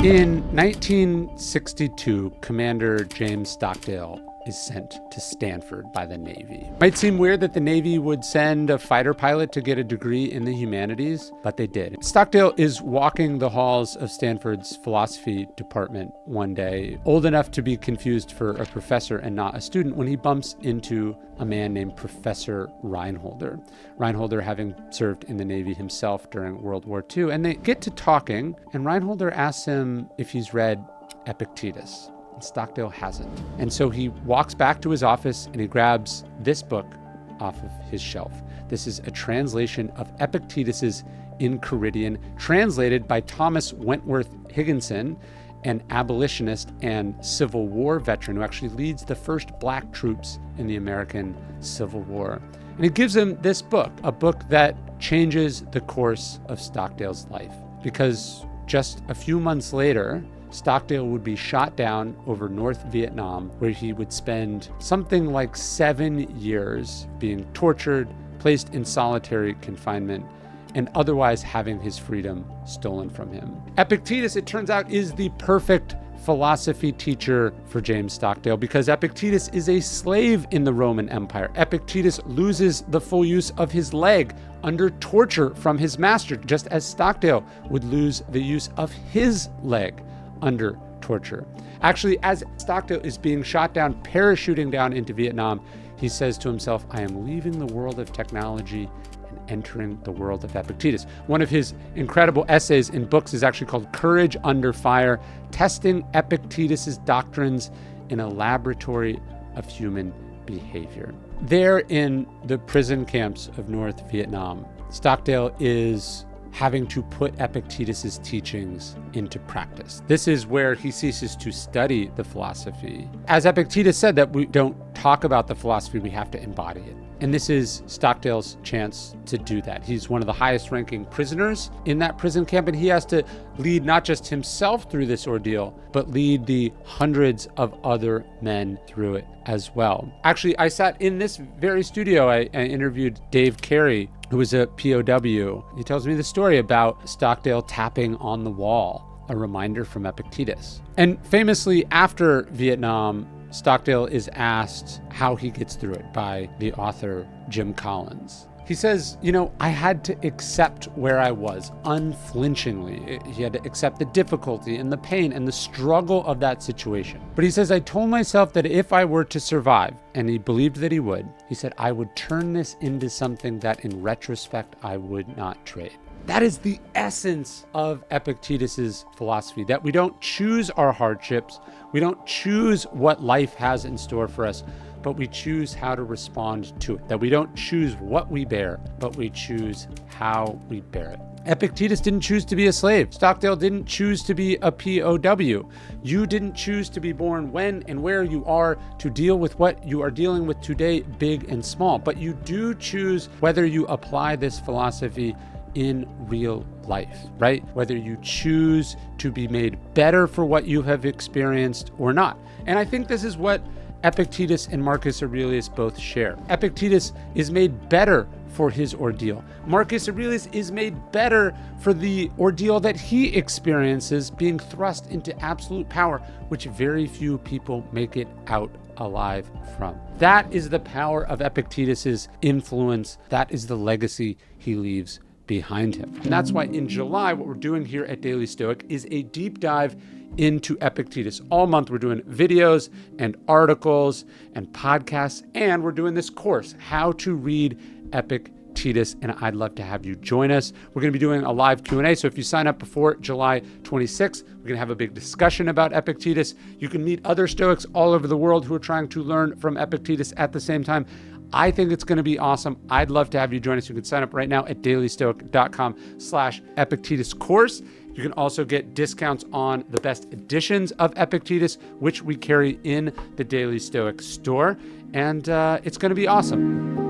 In 1962, Commander James Stockdale is sent to Stanford by the Navy. Might seem weird that the Navy would send a fighter pilot to get a degree in the humanities, but they did. Stockdale is walking the halls of Stanford's philosophy department one day, old enough to be confused for a professor and not a student, when he bumps into a man named Professor Reinholder. Reinholder having served in the Navy himself during World War II. And they get to talking, and Reinholder asks him if he's read Epictetus. And Stockdale hasn't. And so he walks back to his office and he grabs this book off of his shelf. This is a translation of Epictetus's Enchiridion, translated by Thomas Wentworth Higginson, an abolitionist and Civil War veteran who actually leads the first black troops in the American Civil War. And he gives him this book, a book that changes the course of Stockdale's life. Because just a few months later, Stockdale would be shot down over North Vietnam, where he would spend something like 7 years being tortured, placed in solitary confinement, and otherwise having his freedom stolen from him. Epictetus, it turns out, is the perfect philosophy teacher for James Stockdale because Epictetus is a slave in the Roman Empire. Epictetus loses the full use of his leg under torture from his master, just as Stockdale would lose the use of his leg under torture. Actually, as Stockdale is being shot down, parachuting down into Vietnam, he says to himself, I am leaving the world of technology and entering the world of Epictetus. One of his incredible essays in books is actually called Courage Under Fire, testing Epictetus's doctrines in a laboratory of human behavior. There in the prison camps of North Vietnam, Stockdale is having to put Epictetus's teachings into practice. This is where he ceases to study the philosophy. As Epictetus said, that we don't talk about the philosophy, we have to embody it. And this is Stockdale's chance to do that. He's one of the highest ranking prisoners in that prison camp, and he has to lead not just himself through this ordeal, but lead the hundreds of other men through it as well. Actually, I sat in this very studio. I interviewed Dave Carey, who was a POW. He tells me the story about Stockdale tapping on the wall, a reminder from Epictetus. And famously, after Vietnam, Stockdale is asked how he gets through it by the author Jim Collins. He says, I had to accept where I was unflinchingly. He had to accept the difficulty and the pain and the struggle of that situation. But he says, I told myself that if I were to survive, and he believed that he would, he said, I would turn this into something that in retrospect, I would not trade. That is the essence of Epictetus's philosophy, that we don't choose our hardships, we don't choose what life has in store for us, but we choose how to respond to it. That we don't choose what we bear, but we choose how we bear it. Epictetus didn't choose to be a slave. Stockdale didn't choose to be a POW. You didn't choose to be born when and where you are to deal with what you are dealing with today, big and small. But you do choose whether you apply this philosophy in real life, right? Whether you choose to be made better for what you have experienced or not. And I think this is what Epictetus and Marcus Aurelius both share. Epictetus is made better for his ordeal. Marcus Aurelius is made better for the ordeal that he experiences, being thrust into absolute power, which very few people make it out alive from. That is the power of Epictetus's influence. That is the legacy he leaves behind him. And that's why in July, what we're doing here at Daily Stoic is a deep dive into Epictetus. All month, we're doing videos and articles and podcasts, and we're doing this course, How to Read Epictetus, and I'd love to have you join us. We're going to be doing a live Q&A, so if you sign up before July 26th, we're going to have a big discussion about Epictetus. You can meet other Stoics all over the world who are trying to learn from Epictetus at the same time. I think it's going to be awesome. I'd love to have you join us. You can sign up right now at dailystoic.com/Epictetus course. You can also get discounts on the best editions of Epictetus, which we carry in the Daily Stoic store. And it's going to be awesome.